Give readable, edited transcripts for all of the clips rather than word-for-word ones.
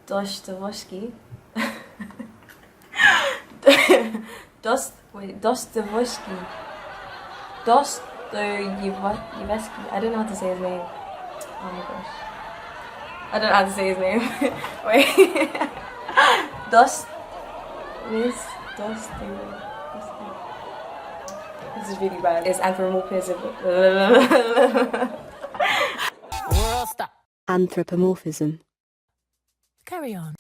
Dostoevsky. Dostoevsky. Dostoevsky. I don't know how to say his name. Oh my gosh. I don't know how to say his name. Wait. This is really bad. It's anthropomorphism. World stop. Anthropomorphism. Carry on.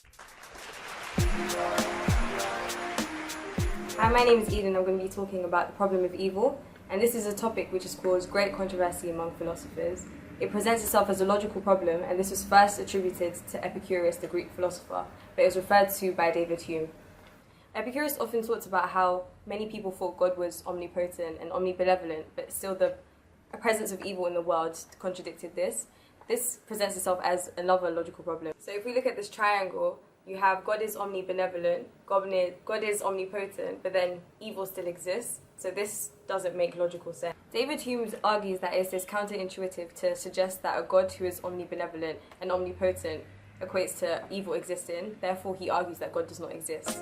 Hi, my name is Eden. I'm going to be talking about the problem of evil, and this is a topic which has caused great controversy among philosophers. It presents itself as a logical problem, and this was first attributed to Epicurus, the Greek philosopher, but it was referred to by David Hume. Epicurus often talked about how many people thought God was omnipotent and omnibenevolent, but still the presence of evil in the world contradicted this. This presents itself as another logical problem. So if we look at this triangle, you have God is omnibenevolent, God is omnipotent, but then evil still exists. So this doesn't make logical sense. David Hume argues that it is counterintuitive to suggest that a God who is omnibenevolent and omnipotent equates to evil existing. Therefore, he argues that God does not exist.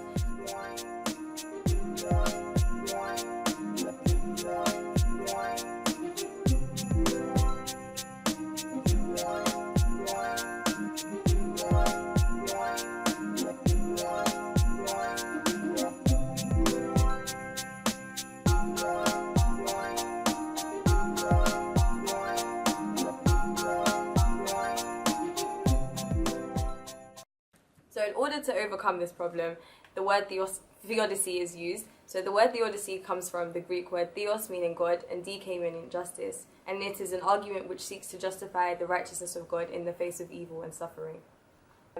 So in order to overcome this problem, the word theodicy is used. So the word theodicy comes from the Greek word theos, meaning God, and dike, meaning justice. And it is an argument which seeks to justify the righteousness of God in the face of evil and suffering.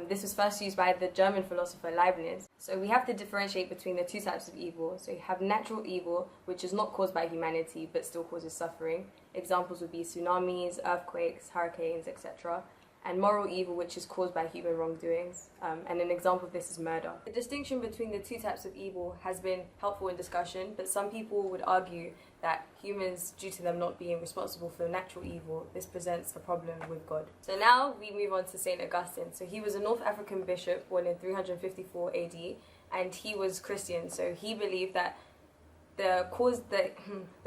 This was first used by the German philosopher Leibniz. So we have to differentiate between the two types of evil. So you have natural evil, which is not caused by humanity, but still causes suffering. Examples would be tsunamis, earthquakes, hurricanes, etc. And moral evil, which is caused by human wrongdoings. And an example of this is murder. The distinction between the two types of evil has been helpful in discussion, but some people would argue that humans, due to them not being responsible for natural evil, this presents a problem with God. So now we move on to St. Augustine. So he was a North African bishop born in 354 AD, and he was Christian. So he believed that the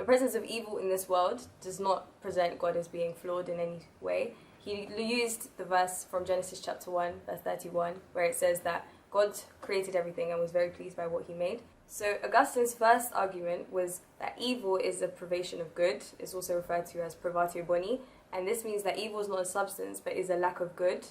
presence of evil in this world does not present God as being flawed in any way. He used the verse from Genesis chapter 1, verse 31, where it says that God created everything and was very pleased by what he made. So Augustine's first argument was that evil is a privation of good. It's also referred to as privatio boni, and this means that evil is not a substance but is a lack of good.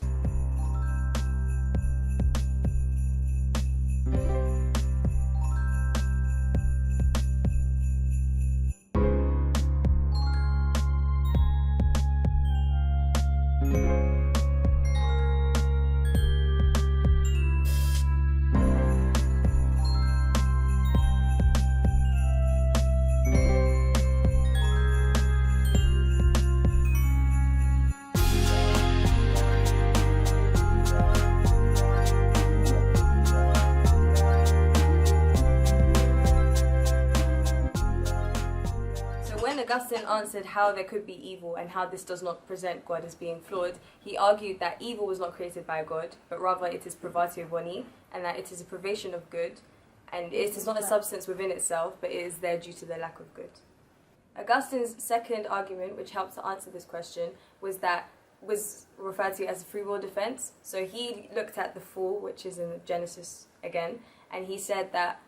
Augustine answered how there could be evil and how this does not present God as being flawed. He argued that evil was not created by God, but rather it is privatio boni, and that it is a privation of good, and it is not a substance within itself, but it is there due to the lack of good. Augustine's second argument, which helped to answer this question, was referred to as a free will defense. So he looked at the fall, which is in Genesis again, and he said that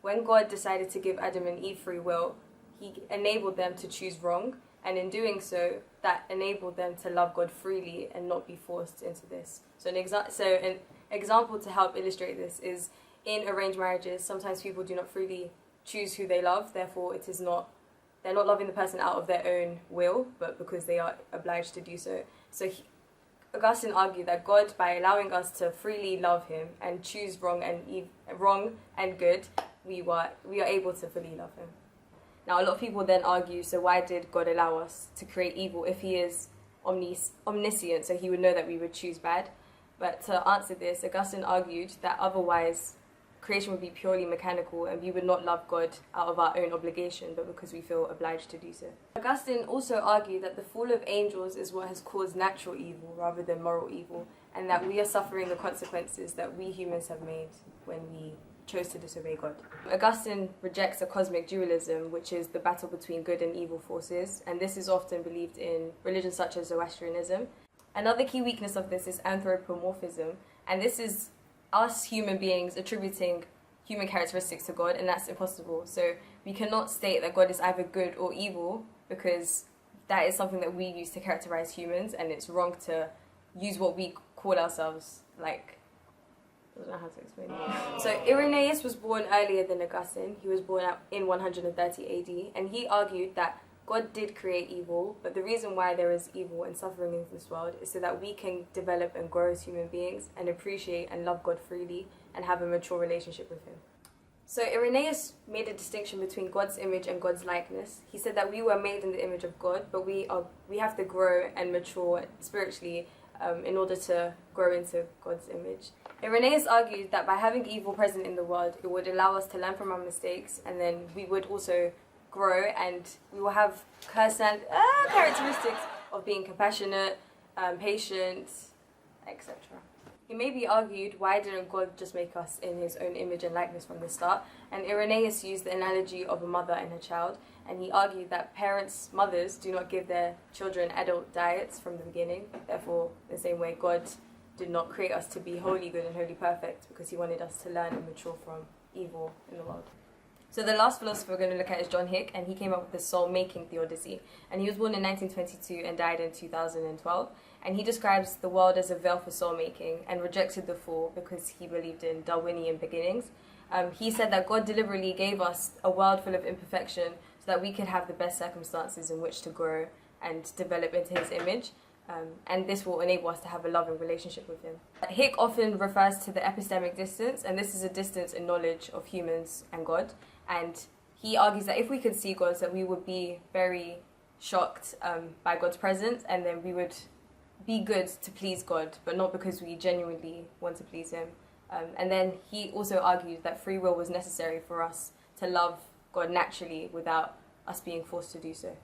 when God decided to give Adam and Eve free will, he enabled them to choose wrong, and in doing so, that enabled them to love God freely and not be forced into this. So an example to help illustrate this is in arranged marriages, sometimes people do not freely choose who they love, therefore they're not loving the person out of their own will, but because they are obliged to do so. So Augustine argued that God, by allowing us to freely love him and choose wrong and good, we are able to fully love him. Now, a lot of people then argue, so why did God allow us to create evil if he is omniscient, so he would know that we would choose bad? But to answer this, Augustine argued that otherwise creation would be purely mechanical and we would not love God out of our own obligation, but because we feel obliged to do so. Augustine also argued that the fall of angels is what has caused natural evil rather than moral evil, and that we are suffering the consequences that we humans have made when we chose to disobey God. Augustine rejects a cosmic dualism, which is the battle between good and evil forces, and this is often believed in religions such as Zoroastrianism. Another key weakness of this is anthropomorphism, and this is us human beings attributing human characteristics to God, and that's impossible. So we cannot state that God is either good or evil, because that is something that we use to characterize humans, and it's wrong to use what we call ourselves, like, I don't know how to explain it. So Irenaeus was born earlier than Augustine. He was born in 130 AD, and he argued that God did create evil, but the reason why there is evil and suffering in this world is so that we can develop and grow as human beings and appreciate and love God freely and have a mature relationship with him. So Irenaeus made a distinction between God's image and God's likeness. He said that we were made in the image of God, but we have to grow and mature spiritually in order to grow into God's image. Irenaeus argued that by having evil present in the world, it would allow us to learn from our mistakes, and then we would also grow, and we will have characteristics of being compassionate, patient, etc. It may be argued, why didn't God just make us in his own image and likeness from the start? And Irenaeus used the analogy of a mother and her child, and he argued that mothers do not give their children adult diets from the beginning. Therefore, in the same way, God did not create us to be wholly good and wholly perfect, because he wanted us to learn and mature from evil in the world. So the last philosopher we're going to look at is John Hick, and he came up with the soul-making theodicy. And he was born in 1922 and died in 2012. And he describes the world as a veil for soul-making and rejected the fall because he believed in Darwinian beginnings. He said that God deliberately gave us a world full of imperfection so that we could have the best circumstances in which to grow and develop into his image. And this will enable us to have a loving relationship with him. Hick often refers to the epistemic distance, and this is a distance in knowledge of humans and God. And he argues that if we could see God, that we would be very shocked by God's presence, and then we would be good to please God, but not because we genuinely want to please him. And then he also argued that free will was necessary for us to love God naturally without us being forced to do so.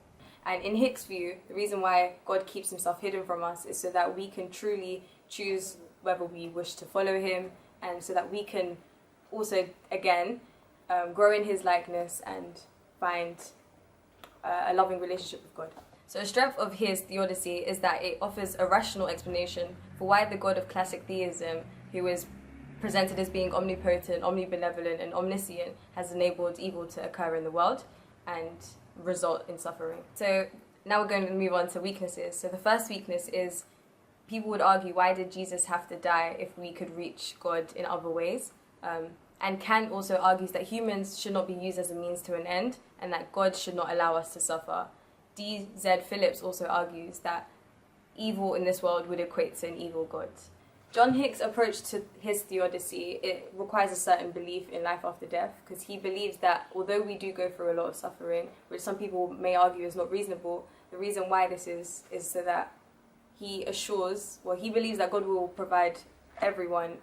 And in Hick's view, the reason why God keeps himself hidden from us is so that we can truly choose whether we wish to follow him, and so that we can also, again, grow in his likeness and find a loving relationship with God. So a strength of his theodicy is that it offers a rational explanation for why the God of classic theism, who is presented as being omnipotent, omnibenevolent, and omniscient, has enabled evil to occur in the world and result in suffering. So now we're going to move on to weaknesses. So the first weakness is, people would argue, why did Jesus have to die if we could reach God in other ways? And Kant also argues that humans should not be used as a means to an end, and that God should not allow us to suffer. D.Z. Phillips also argues that evil in this world would equate to an evil God. John Hick's approach to his theodicy, it requires a certain belief in life after death, because he believes that although we do go through a lot of suffering, which some people may argue is not reasonable, the reason why this is so that he believes that God will provide everyone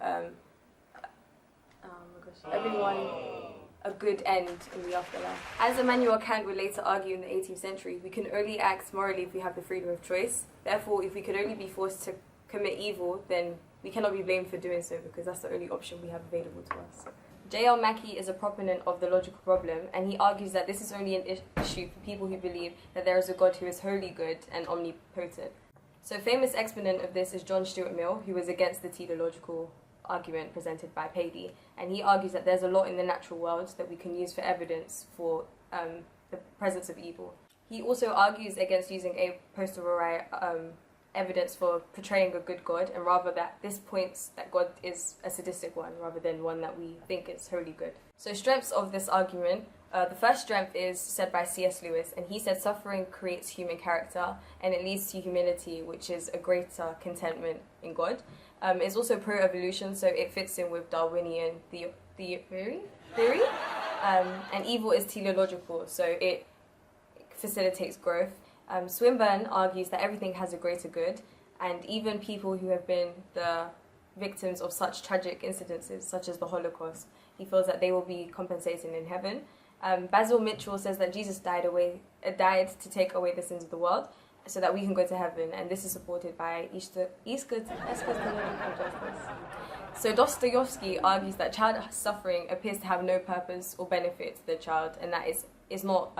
a good end in the afterlife. As Immanuel Kant would later argue in the 18th century, we can only act morally if we have the freedom of choice. Therefore, if we could only be forced to commit evil, then we cannot be blamed for doing so, because that's the only option we have available to us. J.L. Mackie is a proponent of the logical problem, and he argues that this is only an issue for people who believe that there is a God who is wholly good and omnipotent. So a famous exponent of this is John Stuart Mill, who was against the teleological argument presented by Paley, and he argues that there's a lot in the natural world that we can use for evidence for the presence of evil. He also argues against using a posteriori evidence for portraying a good God, and rather that this points that God is a sadistic one rather than one that we think is wholly good. So strengths of this argument, the first strength is said by C.S. Lewis, and he said suffering creates human character and it leads to humility, which is a greater contentment in God. It's also pro-evolution, so it fits in with Darwinian theory. And evil is teleological, so it facilitates growth. Swinburne argues that everything has a greater good, and even people who have been the victims of such tragic incidences, such as the Holocaust, he feels that they will be compensated in heaven. Basil Mitchell says that Jesus died to take away the sins of the world, so that we can go to heaven, and this is supported by justice. So Dostoevsky argues that child suffering appears to have no purpose or benefit to the child, and that is not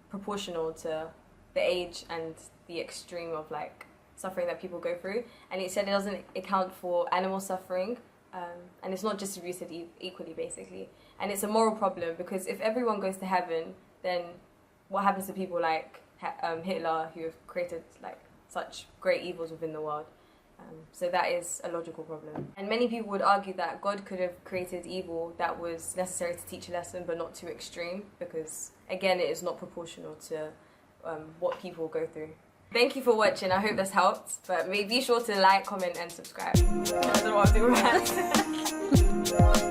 proportional to the age and the extreme of like suffering that people go through. And he said it doesn't account for animal suffering, and it's not distributed equally, basically. And it's a moral problem, because if everyone goes to heaven, then what happens to people like Hitler, who have created like such great evils within the world? So that is a logical problem. And many people would argue that God could have created evil that was necessary to teach a lesson, but not too extreme, because again, it is not proportional to what people go through. Thank you for watching. I hope this helped, but be sure to like, comment and subscribe. I don't know what I'm doing.